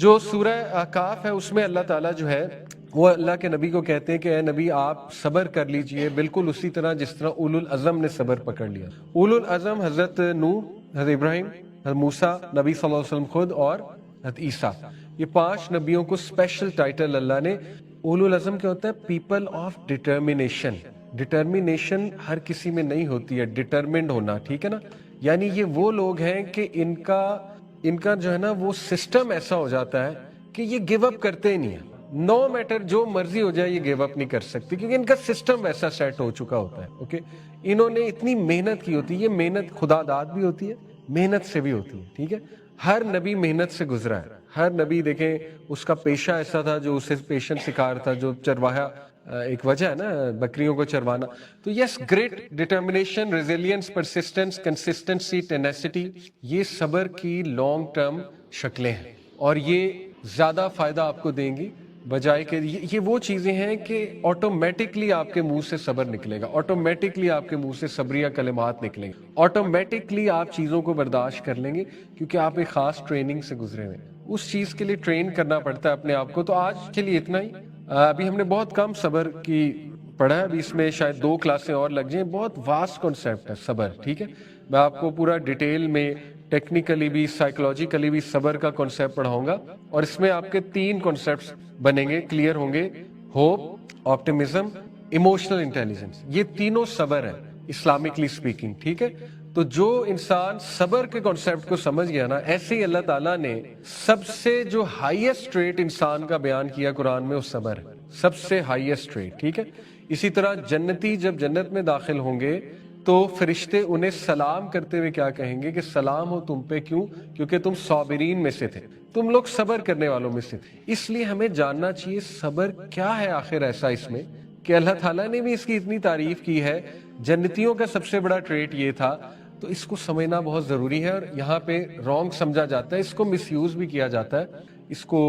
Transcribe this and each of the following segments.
جو سورہ کاف ہے اس میں اللہ تعالیٰ جو ہے وہ اللہ کے نبی کو کہتے ہیں کہ اے نبی آپ صبر کر لیجئے بالکل اسی طرح جس طرح اولو العزم نے صبر پکڑ لیا. اولو العزم حضرت نوح، حضرت ابراہیم، حضرت موسیٰ، نبی صلی اللہ علیہ وسلم خود اور حضرت عیسیٰ، یہ 5 نبیوں کو اسپیشل ٹائٹل اللہ نے. اولو العزم کیا ہوتا ہے؟ People of determination. ڈٹرمینیشن ہر کسی میں نہیں ہوتی ہے، ڈٹرمنڈ ہونا، ٹھیک ہے نا. یعنی یہ وہ لوگ ہیں کہ ان کا جو ہے نا وہ سسٹم ایسا ہو جاتا ہے کہ یہ گیو اپ کرتے ہی نہیں ہیں. نو میٹر جو مرضی ہو جائے یہ گیو اپ نہیں کر سکتی کیونکہ ان کا سسٹم ویسا سیٹ ہو چکا ہوتا ہے. اوکے، انہوں نے اتنی محنت کی ہوتی ہے. یہ محنت خدا داد بھی ہوتی ہے، محنت سے بھی ہوتی ہے. ٹھیک ہے، ہر نبی محنت سے گزرا ہے. ہر نبی دیکھیں اس کا پیشہ ایسا تھا جو اسے پیشنٹ سکھا رہا تھا، جو چرواہا ایک وجہ ہے نا بکریوں کو چروانا. تو yes, great determination, resilience, persistence, consistency, tenacity, یہ صبر کی لانگ ٹرم شکلیں ہیں اور یہ زیادہ فائدہ آپ کو دیں گی بجائے کہ یہ وہ چیزیں ہیں کہ آٹومیٹکلی آپ کے منہ سے صبر نکلے گا، آٹومیٹکلی آپ کے منہ سے صبریہ کلمات نکلیں گے، آٹومیٹکلی آپ چیزوں کو برداشت کر لیں گے کیونکہ آپ ایک خاص ٹریننگ سے گزرے ہوئے ہیں. اس چیز کے لیے ٹرین کرنا پڑتا ہے اپنے آپ کو. تو آج کے لیے اتنا ہی. ابھی ہم نے بہت کم صبر کی پڑھا ہے، ابھی اس میں شاید 2 کلاسیں اور لگ جائیں. بہت واسٹ کنسیپٹ ہے صبر. ٹھیک ہے، میں آپ کو پورا ڈیٹیل میں ٹیکنیکلی بھی سائیکولوجیکلی بھی صبر کا کنسیپٹ پڑھاؤں گا اور اس میں آپ کے 3 کنسیپٹس بنیں گے، کلیئر ہوں گے. ہوپ، آپٹیمزم، ایموشنل انٹیلیجنس، یہ تینوں صبر ہے اسلامکلی اسپیکنگ. ٹھیک ہے، تو جو انسان صبر کے کنسیپٹ کو سمجھ گیا نا، ایسے ہی اللہ تعالیٰ نے سب سے جو ہائیسٹ ریٹ انسان کا بیان کیا قرآن میں، وہ صبر ہے، سب سے ہائیسٹ ریٹ. ٹھیک ہے، اسی طرح جنتی جب جنت میں داخل ہوں گے تو فرشتے انہیں سلام کرتے ہوئے کیا کہیں گے کہ سلام ہو تم پہ. کیوں؟ کیونکہ تم صابرین میں سے تھے، تم لوگ صبر کرنے والوں میں سے تھے. اس لیے ہمیں جاننا چاہیے صبر کیا ہے آخر ایسا اس میں کہ اللہ تعالیٰ نے بھی اس کی اتنی تعریف کی ہے. جنتیوں کا سب سے بڑا ٹریٹ یہ تھا. تو اس کو سمجھنا بہت ضروری ہے اور یہاں پہ رانگ سمجھا جاتا ہے، اس کو مس یوز بھی کیا جاتا ہے. اس کو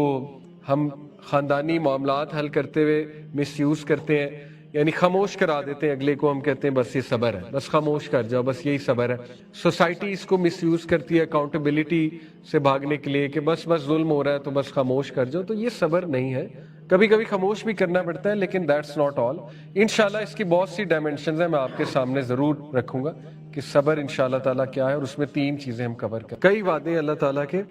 ہم خاندانی معاملات حل کرتے ہوئے مس یوز کرتے ہیں، یعنی خاموش کرا دیتے ہیں اگلے کو. ہم کہتے ہیں بس یہ صبر ہے، بس خاموش کر جاؤ، بس یہی صبر ہے. سوسائٹی اس کو مس یوز کرتی ہے اکاؤنٹیبلٹی سے بھاگنے کے لیے کہ بس ظلم ہو رہا ہے تو بس خاموش کر جاؤ. تو یہ صبر نہیں ہے. کبھی کبھی خاموش بھی کرنا پڑتا ہے لیکن دیٹس ناٹ آل. انشاءاللہ اس کی بہت سی ڈائمینشنز ہیں، میں آپ کے سامنے ضرور رکھوں گا کہ صبر انشاءاللہ تعالیٰ کیا ہے، اور اس میں 3 چیزیں ہم کور کریں. کئی وعدے اللہ تعالیٰ کے،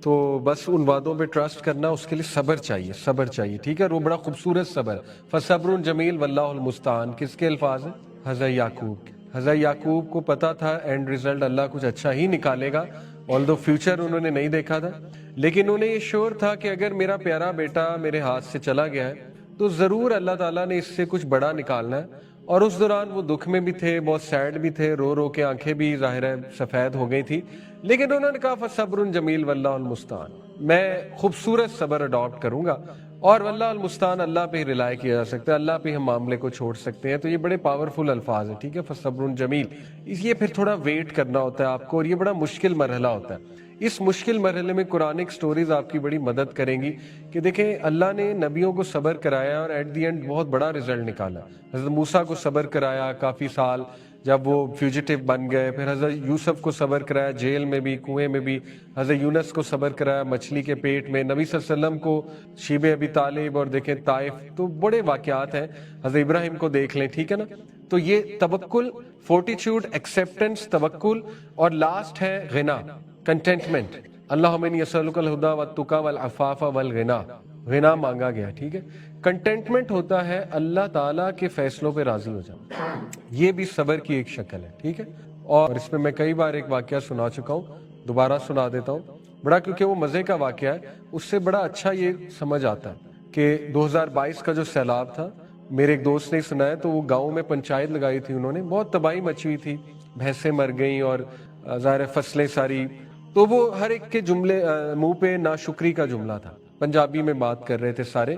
تو بس ان وعدوں پہ ٹرسٹ کرنا، اس کے لیے صبر چاہیے، صبر چاہیے. ٹھیک ہے، وہ بڑا خوبصورت صبر. فصبر جمیل واللہ المستعان، کس کے الفاظ ہیں؟ حضرت یعقوب کے. حضرت یعقوب کو پتا تھا اینڈ ریزلٹ اللہ کچھ اچھا ہی نکالے گا، آلدو فیوچر انہوں نے نہیں دیکھا تھا، لیکن انہیں یہ شور تھا کہ اگر میرا پیارا بیٹا میرے ہاتھ سے چلا گیا ہے تو ضرور اللہ تعالیٰ نے اس سے کچھ بڑا نکالنا ہے. اور اس دوران وہ دکھ میں بھی تھے، بہت سیڈ بھی تھے، رو رو کے آنکھیں بھی ظاہر ہے سفید ہو گئی تھی، لیکن انہوں نے کہا فصبر جمیل واللہ المستعان، میں خوبصورت صبر اڈاپٹ کروں گا. اور واللہ المستعان، اللہ پہ ہی ریلائی کیا جا سکتا ہے، اللہ پہ ہم معاملے کو چھوڑ سکتے ہیں. تو یہ بڑے پاورفل الفاظ ہیں. ٹھیک ہے، فصبر جمیل. یہ پھر تھوڑا ویٹ کرنا ہوتا ہے آپ کو، اور یہ بڑا مشکل مرحلہ ہوتا ہے. اس مشکل مرحلے میں قرآنک سٹوریز آپ کی بڑی مدد کریں گی کہ دیکھیں اللہ نے نبیوں کو صبر کرایا اور ایٹ دی اینڈ بہت بڑا رزلٹ نکالا. حضرت موسیٰ کو صبر کرایا کافی سال جب وہ فیوجیٹیو بن گئے، پھر حضرت یوسف کو صبر کرایا جیل میں بھی، کنویں میں بھی، حضرت یونس کو صبر کرایا مچھلی کے پیٹ میں، نبی صلی اللہ علیہ وسلم کو شیب ابی طالب، اور دیکھیں طائف. تو بڑے واقعات ہیں. حضرت ابراہیم کو دیکھ لیں. ٹھیک ہے نا. تو یہ توکل، فورٹیچیوڈ، ایکسیپٹنس، توکل، اور لاسٹ ہے غنا، کنٹینٹمنٹ. اللہم انی اسألک الہدی والتقی والعفاف والغنا، غنا مانگا گیا. ٹھیک ہے، کنٹینٹمنٹ ہوتا ہے اللہ تعالیٰ کے فیصلوں پہ راضی ہو جانا، یہ بھی صبر کی ایک شکل ہے. ٹھیک ہے، اور اس میں میں کئی بار ایک واقعہ سنا چکا ہوں، دوبارہ سنا دیتا ہوں بڑا، کیونکہ وہ مزے کا واقعہ ہے. اس سے بڑا اچھا یہ سمجھ آتا ہے کہ 2022 کا جو سیلاب تھا، میرے ایک دوست نے سنایا، تو وہ گاؤں میں پنچایت لگائی تھی انہوں نے، بہت تباہی مچی ہوئی تھی، بھینسیں مر گئیں اور ظاہر فصلیں ساری. تو وہ ہر ایک کے جملے منہ پہ ناشکری کا جملہ تھا، پنجابی میں بات کر رہے تھے سارے.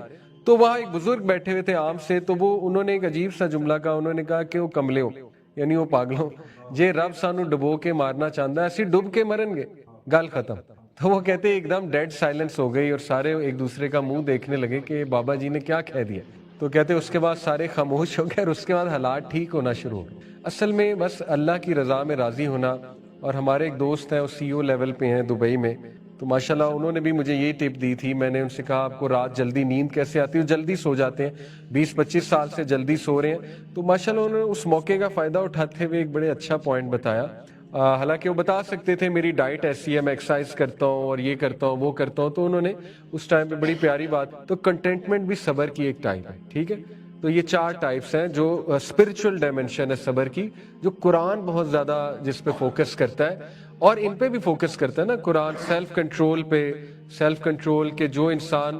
تو وہاں ایک بزرگ بیٹھے ہوئے تھے عام سے، تو وہ انہوں نے ایک عجیب سا جملہ کہا. انہوں نے کہا کہ وہ کملے ہو، یعنی وہ پاگلوں، جے رب سانو ڈبو کے مارنا چاہتا ہے، ایسی ڈب کے مرن گے، گل ختم. تو وہ کہتے ایک دم ڈیڈ سائلنس ہو گئی اور سارے ایک دوسرے کا منہ دیکھنے لگے کہ بابا جی نے کیا کہہ دیا. تو کہتے اس کے بعد سارے خاموش ہو گئے اور اس کے بعد حالات ٹھیک ہونا شروع ہو گئے. اصل میں بس اللہ کی رضا میں راضی ہونا. اور ہمارے ایک دوست ہیں، وہ سی او لیول پہ ہیں دبئی میں، تو ماشاءاللہ انہوں نے بھی مجھے یہ ٹپ دی تھی. میں نے ان سے کہا آپ کو رات جلدی نیند کیسے آتی ہے؟ جلدی سو جاتے ہیں, 20-25 سال سے جلدی سو رہے ہیں. تو ماشاءاللہ انہوں نے اس موقع کا فائدہ اٹھاتے ہوئے ایک بڑے اچھا پوائنٹ بتایا. حالانکہ وہ بتا سکتے تھے میری ڈائٹ ایسی ہے, میں ایکسرسائز کرتا ہوں اور یہ کرتا ہوں وہ کرتا ہوں, تو انہوں نے اس ٹائم پہ بڑی پیاری بات. تو کنٹینٹمنٹ بھی صبر کی ایک ٹائپ ہے, ٹھیک ہے. تو یہ 4 ٹائپس ہیں جو اسپرچل ڈائمینشن ہے صبر کی, جو قرآن بہت زیادہ جس پہ فوکس کرتا ہے, اور ان پہ بھی فوکس کرتا ہے نا قرآن. سیلف کنٹرول پہ, سیلف کنٹرول کے جو انسان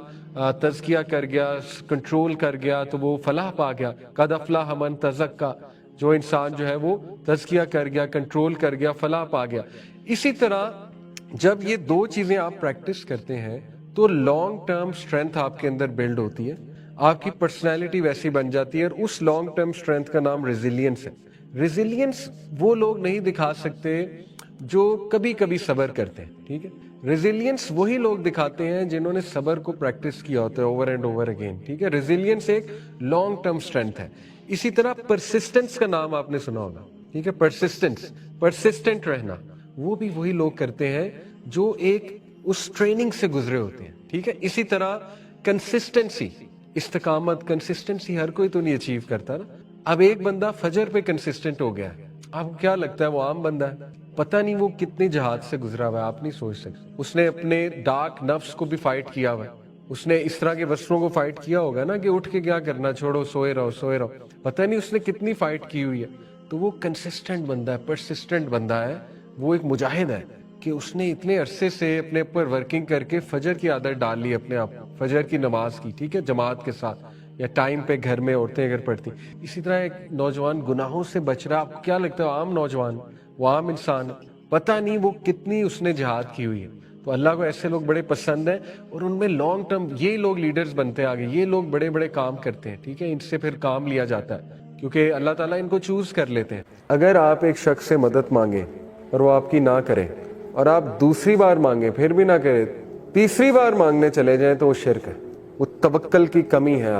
تزکیہ کر گیا, کنٹرول کر گیا, تو وہ فلاح پا گیا. قد افلح من تزکا, جو انسان جو ہے وہ تزکیہ کر گیا, کنٹرول کر گیا, فلاح پا گیا. اسی طرح جب یہ 2 چیزیں آپ پریکٹس کرتے ہیں تو لانگ ٹرم اسٹرینتھ آپ کے اندر بلڈ ہوتی ہے, آپ کی پرسنالٹی ویسی بن جاتی ہے. اور اس لانگ ٹرم اسٹرینتھ کا نام ریزیلینس ہے. ریزیلینس وہ لوگ نہیں دکھا سکتے جو کبھی کبھی صبر کرتے ہیں, ٹھیک ہے. ریزیلینس وہی لوگ دکھاتے ہیں جنہوں نے صبر کو پریکٹس کیا ہوتا ہے اوور اینڈ اوور اگین, ٹھیک ہے. ریزیلینس ایک لانگ ٹرم اسٹرینتھ ہے. اسی طرح پرسسٹنس کا نام آپ نے سنا ہوگا, ٹھیک ہے. پرسسٹنس, پرسسٹنٹ رہنا, وہ بھی وہی لوگ کرتے ہیں جو ایک اس ٹریننگ سے گزرے ہوتے ہیں, ٹھیک ہے. اسی طرح کنسسٹنسی, استقامت, کنسسٹنسی ہر کوئی تو نہیں اچیو کرتا نا. اب ایک بندہ فجر پہ کنسسٹنٹ ہو گیا ہے, آپ کو کیا لگتا ہے وہ عام بندہ ہے؟ پتہ نہیں وہ کتنے جہاد سے گزرا ہوا ہے, آپ نہیں سوچ سکتے. اس نے اپنے ڈارک نفس کو بھی فائٹ کیا ہوا ہے, اس نے اس طرح کے وسروں کو فائٹ کیا ہوگا نا کہ اٹھ کے کیا کرنا, چھوڑو سوئے رہو سوئے رہو, پتہ نہیں اس نے کتنی فائٹ کی ہوئی ہے. تو وہ کنسسٹنٹ بندہ ہے, پرسسٹنٹ بندہ ہے, وہ ایک مجاہد ہے کہ اس نے اتنے عرصے سے اپنے اوپر ورکنگ کر کے فجر کی عادت ڈال لی اپنے آپ, فجر کی نماز کی, ٹھیک ہے, جماعت کے ساتھ, یا ٹائم پہ گھر میں عورتیں اگر پڑھتی. اسی طرح ایک نوجوان گناہوں سے بچ رہا, آپ کو کیا لگتا ہے عام نوجوان, وہ عام انسان, پتہ نہیں وہ کتنی اس نے جہاد کی ہوئی ہے. تو اللہ کو ایسے لوگ بڑے پسند ہیں, اور ان میں لانگ ٹرم یہ لوگ لیڈرز بنتے ہیں آگے, یہ لوگ بڑے بڑے کام کرتے ہیں, ٹھیک ہے. ان سے پھر کام لیا جاتا ہے کیونکہ اللہ تعالیٰ ان کو چوز کر لیتے ہیں. اگر آپ ایک شخص سے مدد مانگیں اور وہ آپ کی نہ کرے, اور آپ دوسری بار مانگیں پھر بھی نہ کرے, تیسری بار مانگنے چلے جائیں, تو وہ شرک ہے, وہ توکل کی کمی ہے.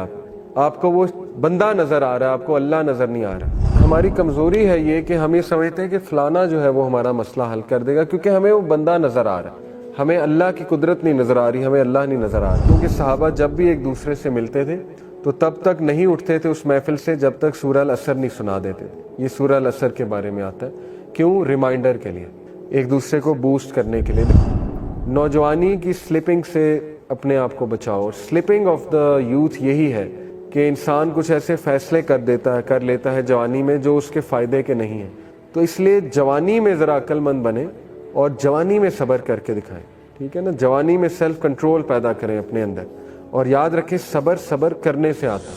آپ کو وہ بندہ نظر آ رہا ہے, آپ کو اللہ نظر نہیں آ رہا. ہماری کمزوری ہے یہ کہ ہم یہ سمجھتے ہیں کہ فلانا جو ہے وہ ہمارا مسئلہ حل کر دے گا, کیونکہ ہمیں وہ بندہ نظر آ رہا ہے, ہمیں اللہ کی قدرت نہیں نظر آ رہی, ہمیں اللہ نہیں نظر آ رہا. کیونکہ صحابہ جب بھی ایک دوسرے سے ملتے تھے تو تب تک نہیں اٹھتے تھے اس محفل سے جب تک سورہ العصر نہیں سنا دیتے. یہ سورہ العصر کے بارے میں آتا ہے. کیوں؟ ریمائنڈر کے لیے, ایک دوسرے کو بوسٹ کرنے کے لیے. نوجوانی کی سلپنگ سے اپنے آپ کو بچاؤ. سلپنگ آف دا یوتھ یہی ہے کہ انسان کچھ ایسے فیصلے کر لیتا ہے جوانی میں جو اس کے فائدے کے نہیں ہیں. تو اس لیے جوانی میں ذرا عقل مند بنے اور جوانی میں صبر کر کے دکھائیں, ٹھیک ہے نا. جوانی میں سیلف کنٹرول پیدا کریں اپنے اندر, اور یاد رکھیں صبر کرنے سے آتا.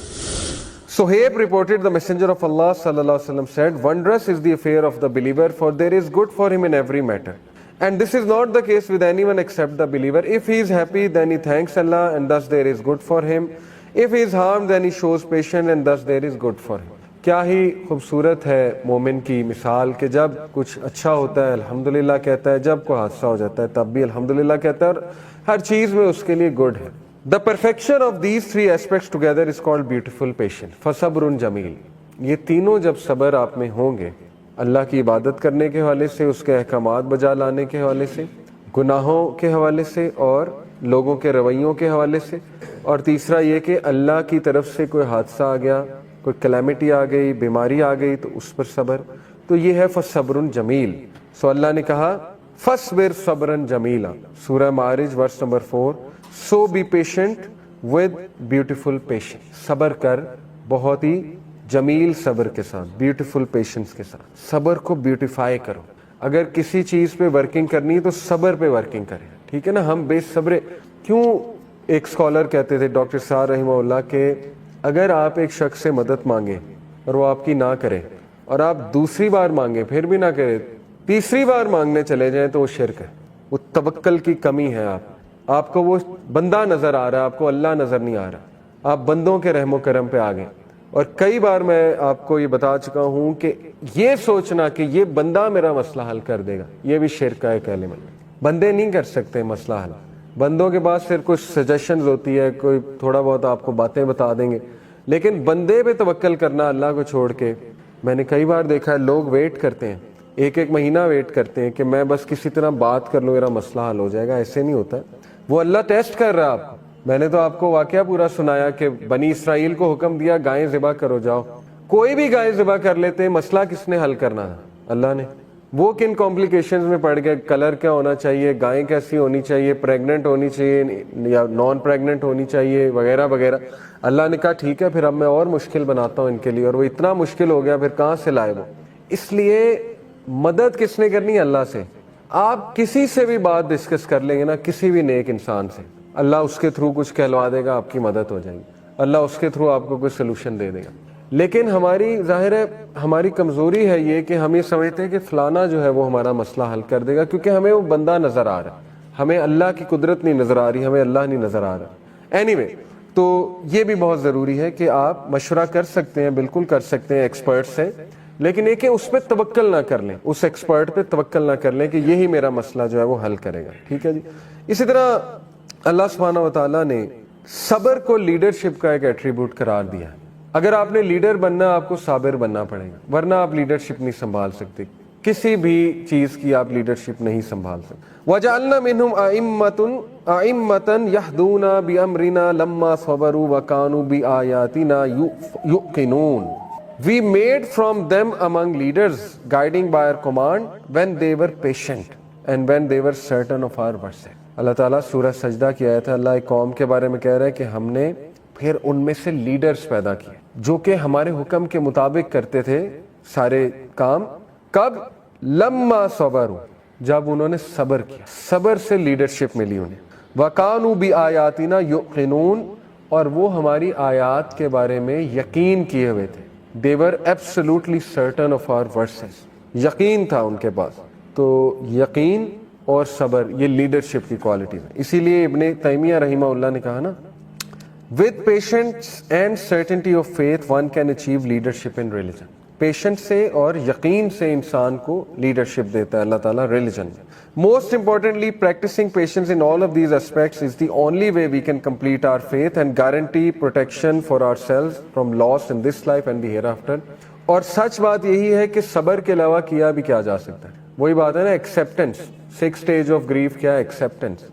Suhaib reported the messenger of Allah sallallahu alaihi wasallam said, wondrous is the affair of the believer, for there is good for him in every matter. And this is not the case with anyone except the believer. If he is happy, then he thanks Allah, and thus there is good for him. If he is harmed, then he shows patience, and thus there is good for him. کیا ہی خوبصورت ہے مومن کی مثال کہ جب کچھ اچھا ہوتا ہے الحمدللہ کہتا ہے, جب کوئی حادثہ ہو جاتا ہے تب بھی الحمدللہ کہتا ہے, اور ہر چیز میں اس کے لیے گڈ ہے. The perfection of these 3 aspects together is called beautiful patience. فصبر جمیل. یہ تینوں جب صبر آپ میں ہوں گے, اللہ کی عبادت کرنے کے حوالے سے, اس کے احکامات بجا لانے کے حوالے سے, گناہوں کے حوالے سے, اور لوگوں کے رویوں کے حوالے سے, اور تیسرا یہ کہ اللہ کی طرف سے کوئی حادثہ آ گیا, کوئی کلیمٹی آ گئی, بیماری آ گئی, تو اس پر صبر. تو یہ ہے فصبر جمیل. سو اللہ نے کہا فصبر صبرا جمیلا, سورہ معارج verse number 4. So be patient with beautiful patience. صبر کر بہت ہی جمیل صبر کے ساتھ, بیوٹیفل پیشنس کے ساتھ. صبر کو بیوٹیفائی کرو. اگر کسی چیز پہ ورکنگ کرنی ہے تو صبر پہ ورکنگ کریں, ٹھیک ہے نا. ہم بے صبرے کیوں. ایک اسکالر کہتے تھے ڈاکٹر صاحب رحمہ اللہ کہ اگر آپ ایک شخص سے مدد مانگیں اور وہ آپ کی نہ کرے, اور آپ دوسری بار مانگیں پھر بھی نہ کرے, تیسری بار مانگنے چلے جائیں, تو وہ شرک ہے, وہ توکل کی کمی ہے. آپ کو وہ بندہ نظر آ رہا ہے, آپ کو اللہ نظر نہیں آ رہا, آپ بندوں کے رحم و کرم پہ آ گئے. اور کئی بار میں آپ کو یہ بتا چکا ہوں کہ یہ سوچنا کہ یہ بندہ میرا مسئلہ حل کر دے گا, یہ بھی شرک کا ایک ایلیمنٹ. بندے نہیں کر سکتے مسئلہ حل, بندوں کے پاس صرف کچھ سجیشنز ہوتی ہے, کوئی تھوڑا بہت آپ کو باتیں بتا دیں گے, لیکن بندے پہ توکل کرنا اللہ کو چھوڑ کے. میں نے کئی بار دیکھا ہے لوگ ویٹ کرتے ہیں ایک ایک مہینہ ویٹ کرتے ہیں کہ میں بس کسی طرح بات کر لوں میرا مسئلہ حل ہو جائے گا. ایسے نہیں ہوتا. وہ اللہ ٹیسٹ کر رہا ہے آپ. میں نے تو آپ کو واقعہ پورا سنایا کہ بنی اسرائیل کو حکم دیا گائیں ذبح کرو جاؤ. کوئی بھی گائیں ذبح کر لیتے ہیں, مسئلہ کس نے حل کرنا ہے؟ اللہ نے. وہ کن کمپلیکیشنز میں پڑ گئے, کلر کیا ہونا چاہیے, گائیں کیسی ہونی چاہیے, پریگننٹ ہونی چاہیے یا نان پریگننٹ ہونی چاہیے وغیرہ وغیرہ. اللہ نے کہا ٹھیک ہے پھر اب میں اور مشکل بناتا ہوں ان کے لیے, اور وہ اتنا مشکل ہو گیا پھر کہاں سے لائے وہ. اس لیے مدد کس نے کرنی ہے؟ اللہ سے. آپ کسی سے بھی بات ڈسکس کر لیں گے نا, کسی بھی نیک انسان سے, اللہ اس کے تھرو کچھ کہلوا دے گا, آپ کی مدد ہو جائے گی, اللہ اس کے تھرو آپ کو کوئی سلوشن دے دے گا. لیکن ہماری ظاہر ہے ہماری کمزوری ہے یہ کہ ہم یہ سمجھتے ہیں کہ فلانا جو ہے وہ ہمارا مسئلہ حل کر دے گا, کیونکہ ہمیں وہ بندہ نظر آ رہا ہے, ہمیں اللہ کی قدرت نہیں نظر آ رہی, ہمیں اللہ نہیں نظر آ رہا. اینی تو یہ بھی بہت ضروری ہے کہ آپ مشورہ کر سکتے ہیں, بالکل کر سکتے ہیں ایکسپرٹ سے, لیکن ایک اس پہ توکل نہ کر لیں, اس ایکسپرٹ پہ توکل نہ کر لیں کہ یہی میرا مسئلہ جو ہے وہ حل کرے گا. ٹھیک ہے جی. اسی طرح اللہ سبحانہ و تعالیٰ نے صبر کو لیڈرشپ کا ایک ایٹریبیوٹ قرار دیا ہے. اگر آپ نے لیڈر بننا آپ کو صابر بننا پڑے گا, ورنہ آپ لیڈرشپ نہیں سنبھال سکتے, کسی بھی چیز کی آپ لیڈرشپ نہیں سنبھال سکتے. وَجَعَلْنَا مِنْهُمْ أَئِمَّةً يَهْدُونَ بِأَمْرِنَا لَمَّا صَبَرُوا وَكَانُوا بِآيَاتِنَا يُوقِنُونَ. We made from them among leaders guiding by our command when they were patient and when they were certain of our verses. اللہ تعالیٰ سورہ سجدہ کی آیت ہے, اللہ ایک قوم کے بارے میں کہہ رہا ہے کہ ہم نے پھر ان میں سے لیڈرز پیدا کیے جو کہ ہمارے حکم کے مطابق کرتے تھے سارے کام. کب؟ لما صبروا, جب انہوں نے صبر کیا, صبر سے لیڈرشپ ملی انہیں. وَكَانُوا بِآيَاتِنَا يُوقِنُونَ, اور وہ ہماری آیات کے بارے میں یقین کیے ہوئے تھے. They were absolutely certain of our verses. یقین تھا ان کے پاس. تو یقین اور صبر یہ لیڈرشپ کی کوالٹی ہے. اسی لیے ابن تیمیہ رحمہ اللہ نے کہا نا, with patience and certainty of faith one can achieve leadership in religion. Patient سے اور یقین سے انسان کو لیڈرشپ دیتا ہے اللہ تعالیٰ ریلیجن میں. Most importantly, practicing patience in all of these aspects is the only way we can complete our faith and guarantee protection for ourselves from loss in this life and the hereafter. اور سچ بات یہی ہے کہ صبر کے علاوہ کیا بھی کیا جا سکتا ہے. وہی بات ہے نا, ایکسیپٹنس. 6 stage of grief کیا ہے؟ ایکسیپٹنس.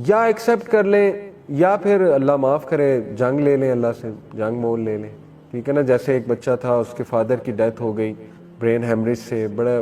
یا ایکسیپٹ کر لیں یا پھر اللہ معاف کرے جنگ لے لیں, اللہ سے جنگ مول لے لیں. ٹھیک ہے نا. جیسے ایک بچہ تھا, اس کے فادر کی ڈیتھ ہو گئی برین ہیمریج سے, بڑا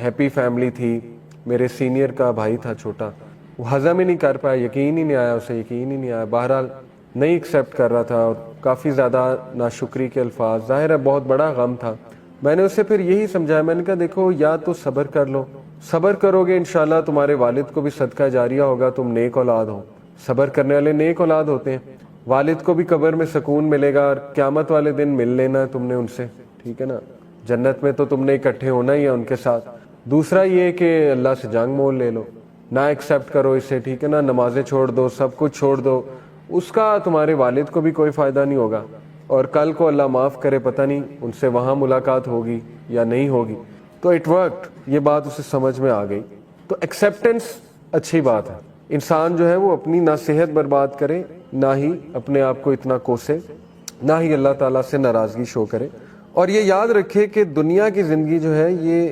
ہیپی فیملی تھی, میرے سینئر کا بھائی تھا چھوٹا, وہ ہضم ہی نہیں کر پایا, یقین ہی نہیں آیا اسے, یقین ہی نہیں آیا. بہرحال نہیں ایکسیپٹ کر رہا تھا اور کافی زیادہ ناشکری کے الفاظ, ظاہر ہے بہت بڑا غم تھا. میں نے اسے پھر یہی سمجھایا, میں نے کہا دیکھو یا تو صبر کر لو, صبر کرو گے انشاءاللہ تمہارے والد کو بھی صدقہ جاریہ ہوگا, تم نیک اولاد ہو. صبر کرنے والے نیک اولاد ہوتے ہیں, والد کو بھی قبر میں سکون ملے گا اور قیامت والے دن مل لینا ہے تم نے ان سے. ٹھیک ہے نا, جنت میں تو تم نے اکٹھے ہونا ہی ہے ان کے ساتھ. دوسرا یہ کہ اللہ سے جنگ مول لے لو, نہ ایکسیپٹ کرو اسے. ٹھیک ہے نا, نمازیں چھوڑ دو, سب کچھ چھوڑ دو, اس کا تمہارے والد کو بھی کوئی فائدہ نہیں ہوگا, اور کل کو اللہ معاف کرے پتہ نہیں ان سے وہاں ملاقات ہوگی یا نہیں ہوگی. تو اٹ ورکڈ, یہ بات اسے سمجھ میں آ گئی. تو ایکسیپٹنس اچھی بات ہے. انسان جو ہے وہ اپنی نہ صحت برباد کرے, نہ ہی اپنے آپ کو اتنا کوسے, نہ ہی اللہ تعالیٰ سے ناراضگی شو کرے. اور یہ یاد رکھے کہ دنیا کی زندگی جو ہے یہ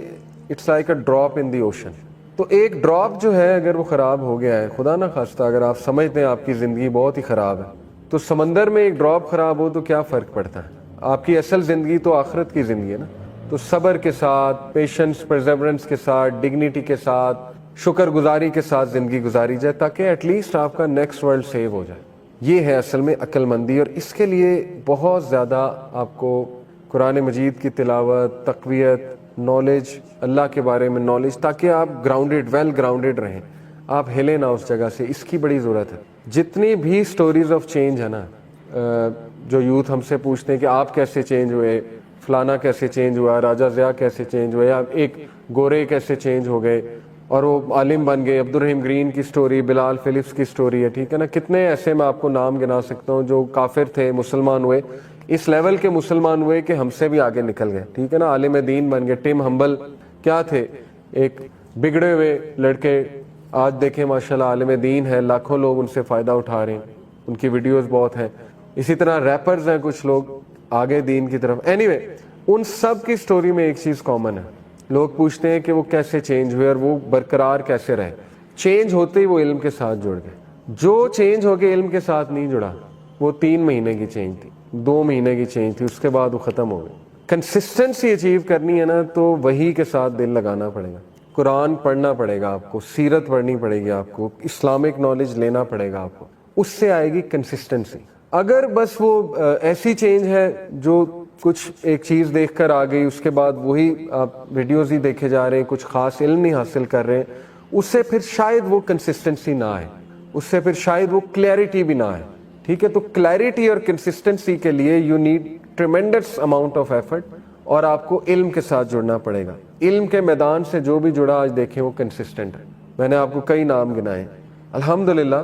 it's like a drop in the ocean. تو ایک ڈراپ جو ہے اگر وہ خراب ہو گیا ہے, خدا نہ خواستہ اگر آپ سمجھتے ہیں آپ کی زندگی بہت ہی خراب ہے, تو سمندر میں ایک ڈراپ خراب ہو تو کیا فرق پڑتا ہے؟ آپ کی اصل زندگی تو آخرت کی زندگی ہے نا. تو صبر کے ساتھ, پیشنس, پرزیورنس کے ساتھ, ڈگنیٹی کے ساتھ, شکر گزاری کے ساتھ زندگی گزاری جائے تاکہ ایٹ لیسٹ آپ کا نیکسٹ ورلڈ سیو ہو جائے. یہ ہے اصل میں عقل مندی, اور اس کے لیے بہت زیادہ آپ کو قرآن مجید کی تلاوت, تقویت, نالج, اللہ کے بارے میں نالج, تاکہ آپ گراؤنڈڈ, ویل گراؤنڈڈ رہیں, آپ ہلیں نہ اس جگہ سے. اس کی بڑی ضرورت ہے. جتنی بھی سٹوریز آف چینج ہے نا, جو یوتھ ہم سے پوچھتے ہیں کہ آپ کیسے چینج ہوئے, فلانا کیسے چینج ہوا, راجہ ضیاء کیسے چینج ہوئے, یا ایک گورے کیسے چینج ہو گئے اور وہ عالم بن گئے, عبد الرحیم گرین کی سٹوری, بلال فلپس کی سٹوری ہے. ٹھیک ہے نا, کتنے ایسے میں آپ کو نام گنا سکتا ہوں جو کافر تھے, مسلمان ہوئے, اس لیول کے مسلمان ہوئے کہ ہم سے بھی آگے نکل گئے. ٹھیک ہے نا, عالم دین بن گئے. ٹم ہمبل کیا تھے, ایک بگڑے ہوئے لڑکے, آج دیکھیں ماشاءاللہ عالم دین ہے, لاکھوں لوگ ان سے فائدہ اٹھا رہے ہیں, ان کی ویڈیوز بہت ہیں. اسی طرح ریپرز ہیں کچھ لوگ آگے دین کی طرف. اینی وے, ان سب کی سٹوری میں ایک چیز کامن ہے, لوگ پوچھتے ہیں کہ وہ کیسے چینج ہوئے اور وہ برقرار کیسے رہے. چینج ہوتے ہی وہ علم کے ساتھ جڑ گئے. جو چینج ہو کے علم کے ساتھ نہیں جڑا وہ 3 مہینے کی چینج تھی, 2 مہینے کی چینج تھی, اس کے بعد وہ ختم ہو گئی. کنسسٹنسی اچیو کرنی ہے نا تو وہی کے ساتھ دل لگانا پڑے گا. قرآن پڑھنا پڑے گا آپ کو, سیرت پڑھنی پڑے گی آپ کو, اسلامک نالج لینا پڑے گا آپ کو, اس سے آئے گی کنسسٹنسی. اگر بس وہ ایسی چینج ہے جو کچھ ایک چیز دیکھ کر آ گئی, اس کے بعد وہی آپ ویڈیوز ہی دیکھے جا رہے ہیں, کچھ خاص علم نہیں حاصل کر رہے ہیں, اس سے پھر شاید وہ کنسسٹنسی نہ آئے, اس سے پھر شاید وہ کلیئرٹی بھی نہ آئے. ٹھیک ہے, تو کلیئرٹی اور کنسسٹنسی کے لیے you need tremendous amount of effort, اور آپ کو علم کے ساتھ جڑنا پڑے گا. علم کے میدان سے جو بھی جڑا آج دیکھیں وہ کنسسٹنٹ ہے. میں نے آپ کو کئی نام گنائے. الحمدللہ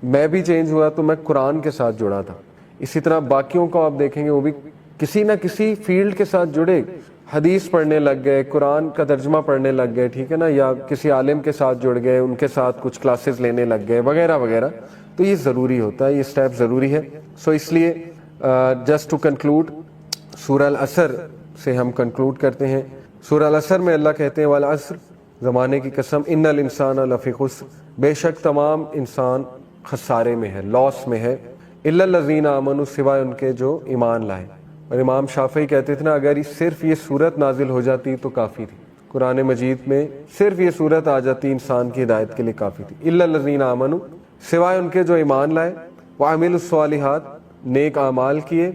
میں بھی چینج ہوا تو میں قرآن کے ساتھ جڑا تھا. اسی طرح باقیوں کو آپ دیکھیں گے وہ بھی کسی نہ کسی فیلڈ کے ساتھ جڑے, حدیث پڑھنے لگ گئے, قرآن کا ترجمہ پڑھنے لگ گئے, ٹھیک ہے نا, یا کسی عالم کے ساتھ جڑ گئے, ان کے ساتھ کچھ کلاسز لینے لگ گئے وغیرہ وغیرہ. تو یہ ضروری ہوتا ہے, یہ اسٹیپ ضروری ہے. سو اس لیے جسٹ ٹو کنکلوڈ, سورہ العصر سے ہم کنکلوڈ کرتے ہیں. سورہ العصر میں اللہ کہتے ہیں والعصر, زمانے کی قسم, ان الانسان لفی خسر, بے شک تمام انسان خسارے میں ہے, لاس میں ہے, الا الذین آمنوا, سوائے ان کے جو ایمان لائے. اور امام شافعی کہتے تھے نا, اگر صرف یہ صورت نازل ہو جاتی تو کافی تھی, قرآن مجید میں صرف یہ صورت آ جاتی انسان کی ہدایت کے لیے کافی تھی. الا الذین آمنوا, سوائے ان کے جو ایمان لائے, وعملوا الصالحات, نیک اعمال کیے,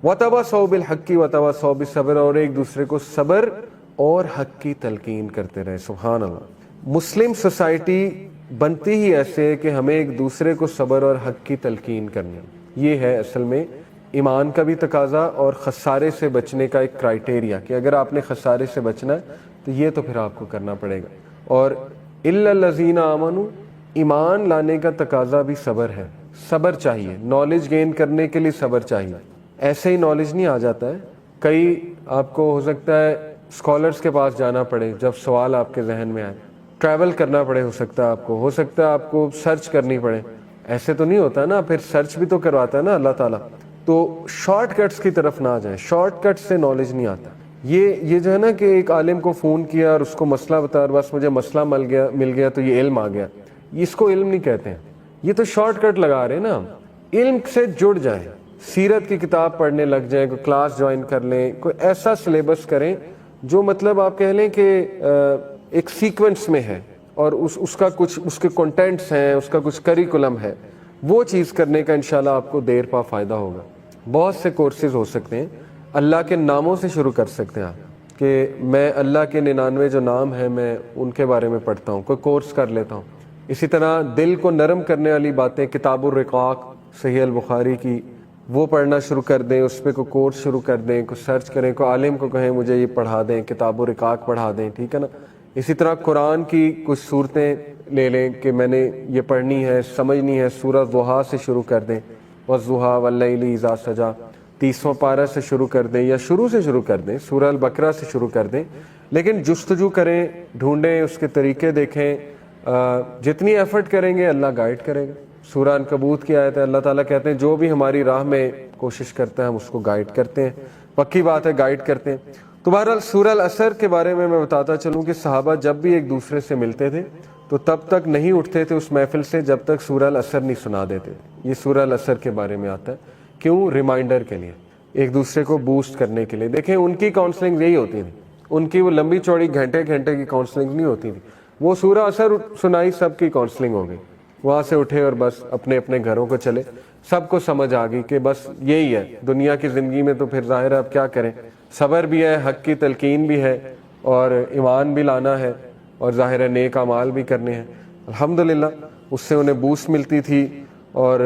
وتواصوا بالحق وتواصوا بالصبر, اور ایک دوسرے کو صبر اور حق کی تلقین کرتے رہے. سبحان اللہ. مسلم سوسائٹی بنتی ہی ایسے ہے کہ ہمیں ایک دوسرے کو صبر اور حق کی تلقین کرنی. یہ ہے اصل میں ایمان کا بھی تقاضا اور خسارے سے بچنے کا ایک کرائٹیریا, کہ اگر آپ نے خسارے سے بچنا ہے تو یہ تو پھر آپ کو کرنا پڑے گا. اور الا الذین آمنوا, ایمان لانے کا تقاضا بھی صبر ہے. صبر چاہیے, نالج گین کرنے کے لیے صبر چاہیے. ایسے ہی نالج نہیں آ جاتا ہے. کئی آپ کو ہو سکتا ہے اسکالرس کے پاس جانا پڑے جب سوال آپ کے ذہن میں آئے, ٹریول کرنا پڑے, ہو سکتا ہے آپ کو, ہو سکتا ہے آپ کو سرچ کرنی پڑے. ایسے تو نہیں ہوتا نا, پھر سرچ بھی تو کرواتا ہے نا اللہ تعالیٰ. تو شارٹ کٹس کی طرف نہ جائیں, شارٹ کٹ سے نالج نہیں آتا. یہ جو ہے نا کہ ایک عالم کو فون کیا اور اس کو مسئلہ بتا, اور بس مجھے مسئلہ مل گیا تو یہ علم آ گیا, اس کو علم نہیں کہتے ہیں. یہ تو شارٹ کٹ لگا رہے ہیں نا. علم سے جڑ جائیں, سیرت کی کتاب پڑھنے لگ جائیں, کوئی کلاس جوائن کر لیں, کوئی ایسا سلیبس کریں جو مطلب آپ کہہ لیں کہ ایک سیکوینس میں ہے, اور اس کا کچھ اس کے کنٹینٹس ہیں, اس کا کچھ کریکولم ہے. وہ چیز کرنے کا انشاءاللہ آپ کو دیر پا فائدہ ہوگا. بہت سے کورسز ہو سکتے ہیں, اللہ کے ناموں سے شروع کر سکتے ہیں آپ, کہ میں اللہ کے 99 جو نام ہیں میں ان کے بارے میں پڑھتا ہوں, کوئی کورس کر لیتا ہوں. اسی طرح دل کو نرم کرنے والی باتیں, کتاب الرقاق صحیح البخاری کی, وہ پڑھنا شروع کر دیں, اس پہ کوئی کورس شروع کر دیں, کوئی سرچ کریں, کوئی عالم کو کہیں مجھے یہ پڑھا دیں, کتاب الرقاق پڑھا دیں, ٹھیک ہے نا. اسی طرح قرآن کی کچھ صورتیں لے لیں کہ میں نے یہ پڑھنی ہے, سمجھنی ہے, سورہ ضحیٰ سے شروع کر دیں, والضحیٰ واللیل اذا سجا, 30واں پارہ سے شروع کر دیں, یا شروع سے شروع کر دیں, سورہ البقرہ سے شروع کر دیں. لیکن جستجو کریں, ڈھونڈیں, اس کے طریقے دیکھیں. جتنی ایفرٹ کریں گے اللہ گائیڈ کرے گا. سورہ عنکبوت کی آیت ہے, اللہ تعالیٰ کہتے ہیں جو بھی ہماری راہ میں کوشش کرتا ہے ہم اس کو گائیڈ کرتے ہیں. پکی بات ہے, گائیڈ کرتے ہیں. تو بہرحال سورہ العصر کے بارے میں بتاتا چلوں کہ صحابہ جب بھی ایک دوسرے سے ملتے تھے تو تب تک نہیں اٹھتے تھے اس محفل سے جب تک سورہ العصر نہیں سنا دیتے. یہ سورہ العصر کے بارے میں آتا ہے. کیوں؟ ریمائنڈر کے لیے, ایک دوسرے کو بوسٹ کرنے کے لیے. دیکھیں ان کی کاؤنسلنگ یہی ہوتی تھی, ان کی وہ لمبی چوڑی گھنٹے کی کاؤنسلنگ نہیں ہوتی تھی. وہ سورہ العصر سنائی, سب کی کاؤنسلنگ ہو گئی, وہاں سے اٹھے اور بس اپنے اپنے گھروں کو چلے. سب کو سمجھ آ گئی کہ بس یہی ہے دنیا کی زندگی میں. تو پھر ظاہر ہے اب کیا کریں, صبر بھی ہے, حق کی تلقین بھی ہے, اور ایمان بھی لانا ہے, اور ظاہر ہے نیک اعمال بھی کرنے ہیں. الحمدللہ اس سے انہیں بوسٹ ملتی تھی اور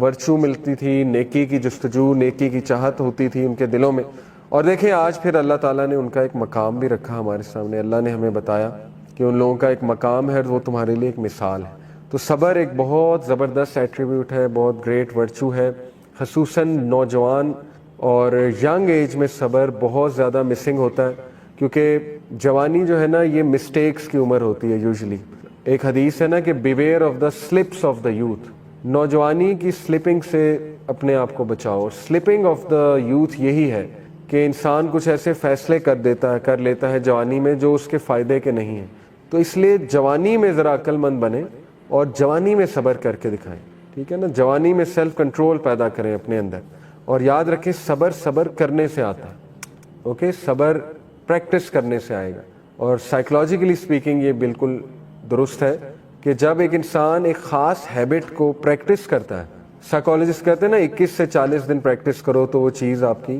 ورچو ملتی تھی, نیکی کی جستجو, نیکی کی چاہت ہوتی تھی ان کے دلوں میں. اور دیکھیں آج پھر اللہ تعالیٰ نے ان کا ایک مقام بھی رکھا ہمارے سامنے. اللہ نے ہمیں بتایا کہ ان لوگوں کا ایک مقام ہے, وہ تمہارے لیے ایک مثال ہے. تو صبر ایک بہت زبردست ایٹریبیوٹ ہے, بہت گریٹ ورچو ہے. خصوصاً نوجوان اور ینگ ایج میں صبر بہت زیادہ مسنگ ہوتا ہے, کیونکہ جوانی جو ہے نا یہ مسٹیکس کی عمر ہوتی ہے یوزلی. ایک حدیث ہے نا کہ beware of the slips of the youth, نوجوانی کی سلپنگ سے اپنے آپ کو بچاؤ. سلپنگ آف دا یوتھ یہی ہے کہ انسان کچھ ایسے فیصلے کر لیتا ہے جوانی میں جو اس کے فائدے کے نہیں ہیں. تو اس لیے جوانی میں ذرا عقل مند بنیں اور جوانی میں صبر کر کے دکھائیں. ٹھیک ہے نا, جوانی میں سیلف کنٹرول پیدا کریں اپنے اندر, اور یاد رکھیں صبر کرنے سے آتا ہے. اوکے, صبر پریکٹس کرنے سے آئے گا. اور سائیکولوجیکلی اسپیکنگ یہ بالکل درست ہے کہ جب ایک انسان ایک خاص ہیبٹ کو پریکٹس کرتا ہے, سائیکالوجسٹ کہتے ہیں نا 21 سے 40 دن پریکٹس کرو تو وہ چیز آپ کی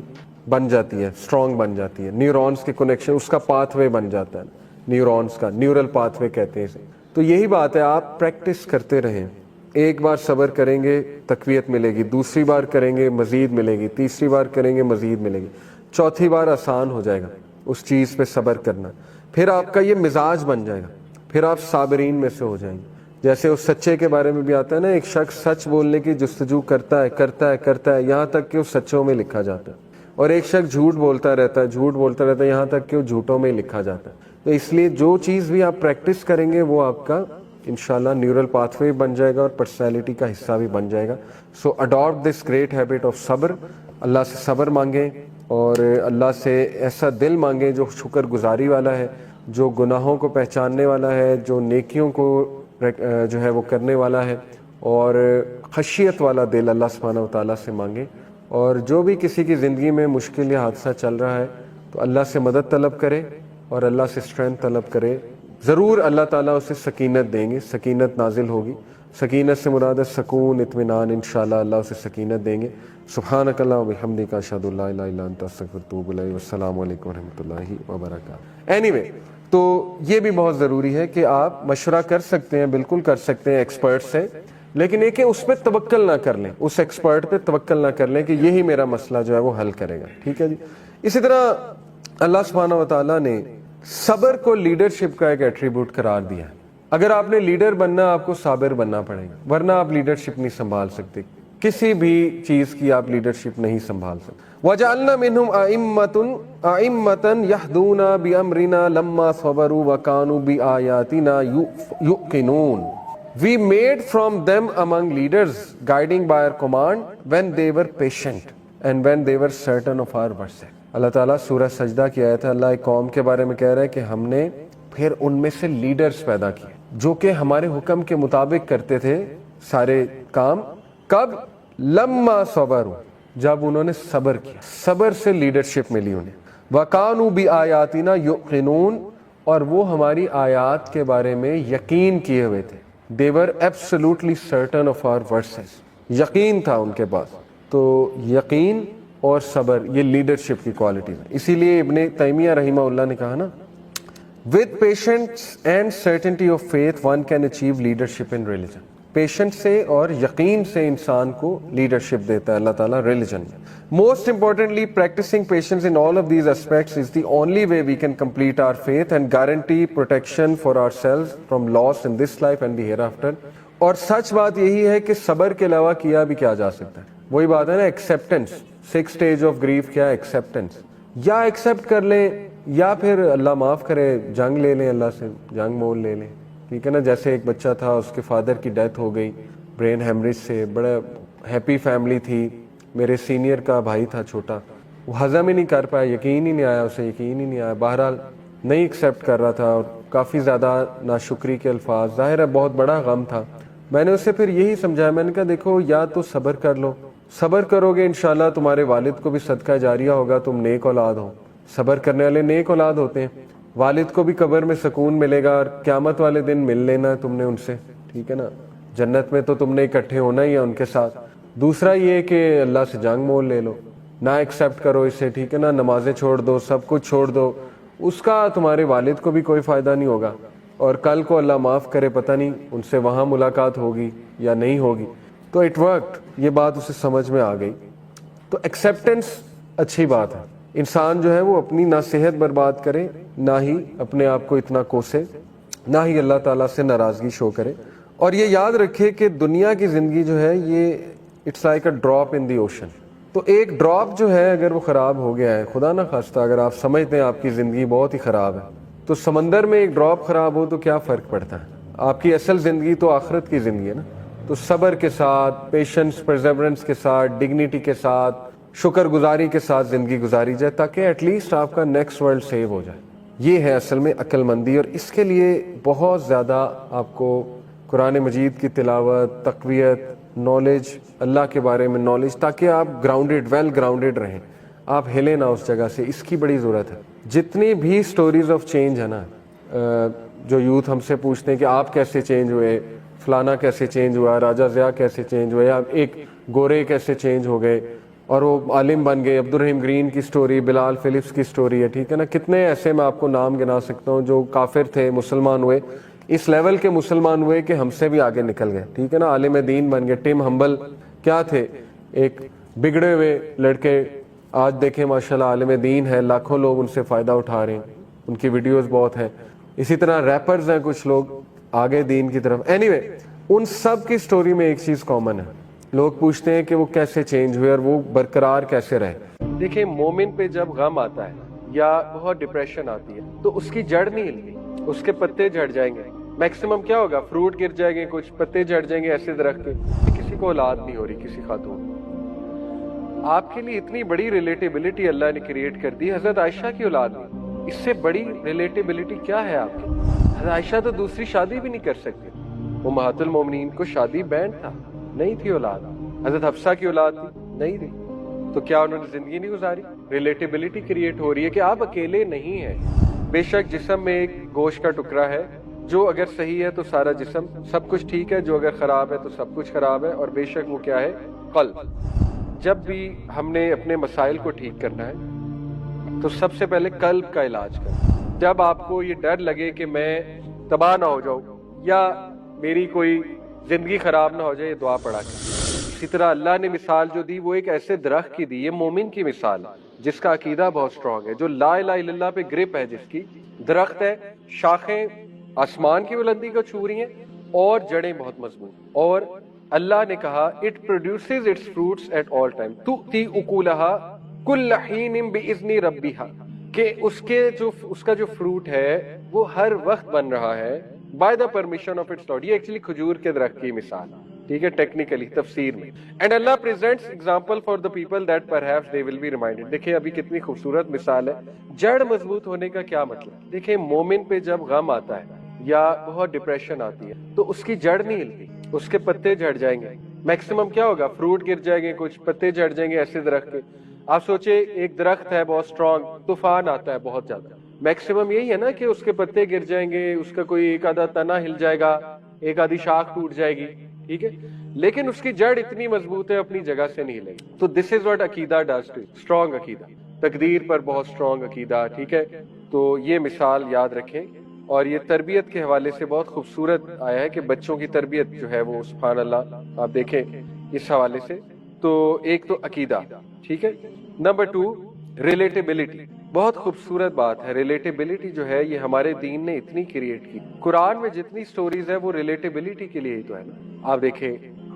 بن جاتی ہے, اسٹرانگ بن جاتی ہے. نیورونز کے کنیکشن, اس کا پاتھ وے بن جاتا ہے, نیورونز کا نیورل پاتھ وے کہتے ہیں اسے. تو یہی بات ہے, آپ پریکٹس کرتے رہیں. ایک بار صبر کریں گے تقویت ملے گی, دوسری بار کریں گے مزید ملے گی, تیسری بار کریں گے مزید ملے گی, چوتھی بار آسان ہو جائے گا اس چیز پہ صبر کرنا. پھر آپ کا یہ مزاج بن جائے گا, پھر آپ صابرین میں سے ہو جائیں گے. جیسے اس سچے کے بارے میں بھی آتا ہے نا, ایک شخص سچ بولنے کی جستجو کرتا ہے یہاں تک کہ وہ سچوں میں لکھا جاتا ہے, اور ایک شخص جھوٹ بولتا رہتا ہے یہاں تک کہ وہ جھوٹوں میں لکھا جاتا ہے. تو اس لیے جو چیز بھی آپ پریکٹس کریں گے وہ آپ کا انشاءاللہ نیورل پاتھ وے بن جائے گا اور پرسنالٹی کا حصہ بھی بن جائے گا. So adopt this great habit of صبر. اللہ سے صبر مانگیں اور اللہ سے ایسا دل مانگیں جو شکر گزاری والا ہے, جو گناہوں کو پہچاننے والا ہے, جو نیکیوں کو جو ہے وہ کرنے والا ہے, اور خشیت والا دل اللہ سبحانہ و تعالیٰ سے مانگیں. اور جو بھی کسی کی زندگی میں مشکل یا حادثہ چل رہا ہے تو اللہ سے مدد طلب کرے اور اللہ سے اسٹرینتھ طلب کرے. ضرور اللہ تعالیٰ اسے سکینت دیں گے, سکینت نازل ہوگی. سکینت سے مراد ہے سکون, اطمینان. انشاءاللہ اللہ اسے سکینت دیں گے. سبحانک اللہم و بحمدک اشہد ان لا الہ الا انت استغفرک و اتوب الیک. والسلام علیکم ورحمۃ اللہ وبرکاتہ. اینی تو یہ بھی بہت ضروری ہے کہ آپ مشورہ کر سکتے ہیں, بالکل کر سکتے ہیں ایکسپرٹ سے, لیکن ایک اس پہ توکل نہ کر لیں, اس ایکسپرٹ پہ توکل نہ کر لیں کہ یہی میرا مسئلہ جو ہے وہ حل کرے گا. ٹھیک ہے جی. اسی طرح اللہ سبحانہ و تعالیٰ نے صبر کو لیڈرشپ کا ایک ایٹریبیوٹ قرار دیا ہے. اگر آپ نے لیڈر بننا آپ کو صابر بننا پڑے گا, ورنہ آپ لیڈرشپ نہیں سنبھال سکتے, کسی بھی چیز کی آپ لیڈرشپ نہیں سنبھال سکتے. وَجَعَلْنَا مِنْهُمْ أَئِمَّةً يَهْدُونَ بِأَمْرِنَا لَمَّا صَبَرُوا وَكَانُوا بِآيَاتِنَا يُوقِنُونَ. We made from them among leaders guiding by our command when they were patient and when they were certain of our verses. اللہ تعالیٰ سورہ سجدہ کی آیت ہے, اللہ ایک قوم کے بارے میں کہہ رہا ہے کہ ہم نے پھر ان میں سے لیڈرز پیدا کیے جو کہ ہمارے حکم کے مطابق کرتے تھے سارے کام. کب؟ لما صبروا, جب انہوں نے صبر کیا. صبر سے لیڈرشپ ملی انہیں. وَكَانُوا بِآيَاتِنَا يُوقِنُونَ, اور وہ ہماری آیات کے بارے میں یقین کیے ہوئے تھے. They were absolutely certain of our verses. یقین تھا ان کے پاس. تو یقین اور صبر یہ لیڈرشپ کی کوالٹیز ہیں. اسی لیے ابن تیمیہ رحمہ اللہ نے کہا نا, with patience and certainty of faith one can achieve leadership in religion. Patient سے اور یقین سے انسان کو لیڈرشپ دیتا ہے اللہ تعالیٰ ریلیجن میں. Most importantly, practicing patience in all of these aspects is the only way we can complete our faith and guarantee protection for ourselves from loss in this life and the hereafter. اور سچ بات یہی ہے کہ صبر کے علاوہ کیا بھی کیا جا سکتا ہے. وہی بات ہے نا, ایکسیپٹنس. 6 stage of grief کیا ہے؟ ایکسیپٹنس. یا ایکسیپٹ کر لیں یا پھر اللہ معاف کرے جنگ لے لیں, اللہ سے جنگ مول لے لیں. ٹھیک ہے نا. جیسے ایک بچہ تھا, اس کے فادر کی ڈیتھ ہو گئی برین ہیمریج سے, بڑا ہیپی فیملی تھی, میرے سینئر کا بھائی تھا چھوٹا, وہ ہضم ہی نہیں کر پایا, یقین ہی نہیں آیا اسے, یقین ہی نہیں آیا. بہرحال نہیں ایکسیپٹ کر رہا تھا اور کافی زیادہ ناشکری کے الفاظ, ظاہر ہے بہت بڑا غم تھا. میں نے اسے پھر یہی سمجھایا, میں نے کہا دیکھو یا تو صبر کر لو, صبر کرو گے انشاءاللہ تمہارے والد کو بھی صدقہ جاریہ ہوگا, تم نیک اولاد ہو. صبر کرنے والے نیک اولاد ہوتے ہیں. والد کو بھی قبر میں سکون ملے گا اور قیامت والے دن مل لینا تم نے ان سے. ٹھیک ہے نا. جنت میں تو تم نے اکٹھے ہونا ہی ہے ان کے ساتھ. دوسرا یہ کہ اللہ سے جنگ مول لے لو, نہ ایکسیپٹ کرو اسے. ٹھیک ہے نا. نمازیں چھوڑ دو, سب کچھ چھوڑ دو, اس کا تمہارے والد کو بھی کوئی فائدہ نہیں ہوگا, اور کل کو اللہ معاف کرے پتہ نہیں ان سے وہاں ملاقات ہوگی یا نہیں ہوگی. تو اٹ ورکڈ, یہ بات اسے سمجھ میں آ گئی. تو ایکسیپٹنس اچھی بات ہے. انسان جو ہے وہ اپنی نہ صحت برباد کرے, نہ ہی اپنے آپ کو اتنا کوسے, نہ ہی اللہ تعالیٰ سے ناراضگی شو کرے. اور یہ یاد رکھے کہ دنیا کی زندگی جو ہے یہ it's like a drop in the ocean. تو ایک ڈراپ جو ہے اگر وہ خراب ہو گیا ہے, خدا نہ خواستہ اگر آپ سمجھتے ہیں آپ کی زندگی بہت ہی خراب ہے, تو سمندر میں ایک ڈراپ خراب ہو تو کیا فرق پڑتا ہے. آپ کی اصل زندگی تو آخرت کی زندگی ہے نا. تو صبر کے ساتھ, پیشنس, پرزیورنس کے ساتھ, ڈگنیٹی کے ساتھ, شکر گزاری کے ساتھ زندگی گزاری جائے تاکہ ایٹ لیسٹ آپ کا نیکسٹ ورلڈ سیو ہو جائے. یہ ہے اصل میں عقل مندی, اور اس کے لیے بہت زیادہ آپ کو قرآن مجید کی تلاوت, تقویت, نالج, اللہ کے بارے میں نالج, تاکہ آپ گراؤنڈیڈ, ویل گراؤنڈیڈ رہیں, آپ ہلیں نہ اس جگہ سے. اس کی بڑی ضرورت ہے. جتنی بھی سٹوریز آف چینج ہے نا, جو یوتھ ہم سے پوچھتے ہیں کہ آپ کیسے چینج ہوئے, فلانا کیسے چینج ہوا, راجہ ضیاء کیسے چینج ہوئے, یا ایک گورے کیسے چینج ہو گئے اور وہ عالم بن گئے, عبدالرحیم گرین کی سٹوری, بلال فلپس کی سٹوری ہے, ٹھیک ہے نا. کتنے ایسے میں آپ کو نام گنا سکتا ہوں جو کافر تھے, مسلمان ہوئے, اس لیول کے مسلمان ہوئے کہ ہم سے بھی آگے نکل گئے, ٹھیک ہے نا, عالم دین بن گئے. ٹم ہمبل کیا تھے, ایک بگڑے ہوئے لڑکے, آج دیکھیں ماشاءاللہ عالم دین ہے, لاکھوں لوگ ان سے فائدہ اٹھا رہے ہیں, ان کی ویڈیوز بہت ہیں. اسی طرح ریپرز ہیں کچھ لوگ آگے دین کی طرف. اینی وے, ان سب کی سٹوری میں ایک چیز کامن ہے. لوگ پوچھتے ہیں کہ وہ کیسے چینج ہوئے اور وہ برقرار کیسے رہے. دیکھیں, مومن پہ جب غم آتا ہے یا بہت ڈپریشن آتی ہے تو اس کی جڑ نہیں ہلتی, اس کے پتے جھڑ جائیں گے. میکسیمم کیا ہوگا, فروٹ گر جائیں گے, کچھ پتے جھڑ جائیں گے ایسے درخت کے. کسی کو اولاد نہیں ہو رہی, کسی خاتون. آپ کے لیے اتنی بڑی ریلیٹیبلٹی اللہ نے کریٹ کر دی, حضرت عائشہ کی اولاد نہیں. اس سے بڑی ریلیٹیبلٹی کیا ہے آپ کی؟ حضرت عائشہ تو دوسری شادی بھی نہیں کر سکتے. امہات المومنین کو شادی بینڈ تھا, نہیں تھی اولاد. حضرت حفصہ کی اولاد تھی, نہیں تھی. تو کیا انہوں نے زندگی نہیں گزاری؟ ریلیٹیبلٹی کریٹ ہو رہی ہے کہ آپ اکیلے نہیں ہیں. بے شک جسم میں ایک گوشت کا ٹکڑا ہے, جو اگر صحیح ہے تو سارا جسم سب کچھ ٹھیک ہے, جو اگر خراب ہے تو سب کچھ خراب ہے. اور بے شک وہ کیا ہے, قلب. جب بھی ہم نے اپنے مسائل کو ٹھیک کرنا ہے تو سب سے پہلے قلب کا علاج کریں. جب آپ کو یہ ڈر لگے کہ میں تباہ نہ ہو جاؤں یا میری کوئی زندگی خراب نہ ہو جائے, یہ دعا پڑھا کریں. اسی طرح اللہ نے مثال جو دی وہ ایک ایسے درخت کی دی, یہ مومن کی مثال ہے جس کا عقیدہ بہت سٹرونگ ہے, جو لا الہ الا اللہ پہ گرپ ہے, جس کی درخت ہے, شاخیں آسمان کی بلندی کو چھو رہی ہیں اور جڑیں بہت مضبوط. اور اللہ نے کہا it produces its fruits at all time تؤتی اکولہا کل حین باذن ربہا, کہ اس کا جو فروٹ ہے وہ ہر وقت بن رہا ہے by the permission of its lord. یہ ایکچولی کھجور کے درخت کی مثال ہے, ٹھیک ہے, ٹیکنیکلی تفسیر میں. And Allah presents example for the people that perhaps they will be reminded. دیکھیں ابھی کتنی خوبصورت مثال ہے. جڑ مضبوط ہونے کا کیا مطلب؟ دیکھیں, مومن پہ جب غم آتا ہے یا بہت ڈپریشن آتی ہے تو اس کی جڑ نہیں ہلتی, اس کے پتے جھڑ جائیں گے. میکسیمم کیا ہوگا, فروٹ گر جائیں گے, کچھ پتے جھڑ جائیں گے ایسے درخت کے. آپ سوچے ایک درخت ہے بہت سٹرونگ, طوفان آتا ہے بہت زیادہ, میکسیمم یہی ہے نا کہ اس کے پتے گر جائیں گے, اس کا کوئی ایک آدھا تنا ہل جائے گا, ایک آدھی شاخ ٹوٹ جائے گی, ٹھیک ہے, لیکن اس کی جڑ اتنی مضبوط ہے اپنی جگہ سے نہیں ہلے گی. تو دس از واٹ عقیدہ ڈز ٹو, سٹرونگ عقیدہ, تقدیر پر بہت سٹرونگ عقیدہ, ٹھیک ہے. تو یہ مثال یاد رکھیں. اور یہ تربیت کے حوالے سے بہت خوبصورت آیا ہے کہ بچوں کی تربیت جو ہے وہ سبحان اللہ آپ دیکھیں اس حوالے سے. تو ایک تو عقیدہ, ٹھیک ہے. نمبر 2 ریلیٹیبلٹی, بہت خوبصورت بات ہے. ریلیٹیبلٹی جو ہے یہ ہمارے دین نے اتنی کریٹ کی. قرآن میں جتنی سٹوریز ہے وہ ریلیٹیبلٹی کے لیے ہی تو ہے نا. آپ دیکھیں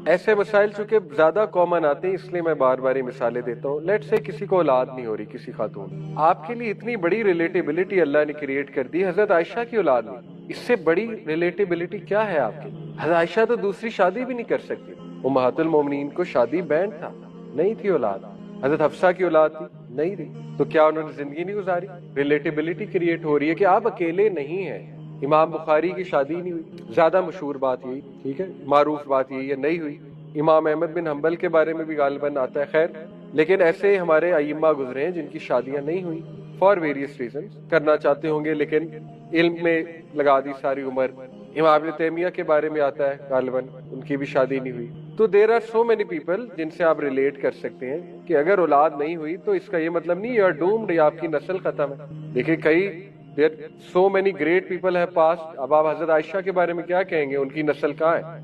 ایسے مسائل چونکہ زیادہ کامن آتے ہیں اس لیے میں بار بار مثالیں دیتا ہوں. لیٹ سے کسی کو اولاد نہیں ہو رہی, کسی خاتون, آپ کے لیے اتنی بڑی ریلیٹیبلٹی اللہ نے کریٹ کر دی. حضرت عائشہ کی اولاد نہیں, اس سے بڑی ریلیٹیبلٹی کیا ہے آپ کی؟ حضرت عائشہ تو دوسری شادی بھی نہیں کر سکتی. امہات المومنین کو شادی بینڈ تھا, نہیں تھی اولاد. حضرت حفصہ کی اولاد تھی, نہیں تھی. تو کیا انہوں نے زندگی نہیں گزاری؟ ریلیٹیبلٹی کریٹ ہو رہی ہے کہ آپ اکیلے نہیں ہیں. امام بخاری کی شادی نہیں ہوئی, زیادہ مشہور بات یہی, ٹھیک ہے, معروف بات یہی ہے, نہیں ہوئی. امام احمد بن حنبل کے بارے میں بھی غالباً آتا ہے, خیر, لیکن ایسے ہمارے ائمہ گزرے ہیں جن کی شادیاں نہیں ہوئی فار ویریس ریزنز. کرنا چاہتے ہوں گے لیکن علم میں لگا دی ساری عمر. امام ابن تیمیہ کے بارے میں آتا ہے غالباً ان کی بھی شادی نہیں ہوئی. تو there are so many people جن سے آپ ریلیٹ کر سکتے ہیں کہ اگر اولاد نہیں ہوئی تو اس کا یہ مطلب نہیں یو آر ڈومڈ, یا آپ کی نسل ختم ہے. دیکھیں کئی دیر سو مینی گریٹ پیپل ہے پاسٹ. اب آپ حضرت عائشہ کے بارے میں کیا کہیں گے, ان کی نسل کہاں ہے؟